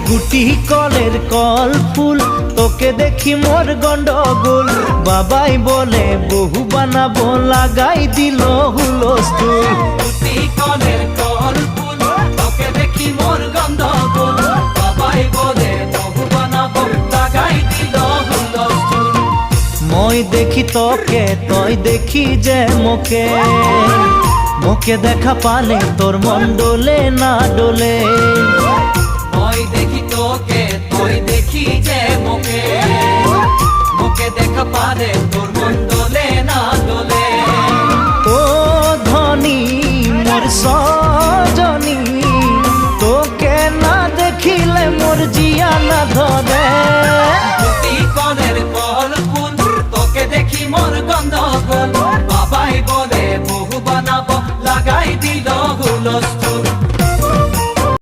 গুটি কলের কল ফুল, তোকে দেখি মোর গন্ডগোল। বাবাই বলে বহু বানাবো, লাগাই দিল হুলস্থুল। গুটি কলের কল ফুল, তোকে দেখি মোর গন্ডগোল। বাবাই বলে বহু বানাবো, লাগাই দিল হুলস্থুল। মই দেখি তোকে, তই দেখি যে মোকে, মোকে দেখা পালে তোর মন ডোলে না ডোলে। মই দেখি তোকে, তুই দেখি যে মোকে, মোকে দেখা পারে তোর মন দোলে না দোলে। ও ধনী মোর সজনী, তোকে না দেখিলে মোর জিয়া না ধরে।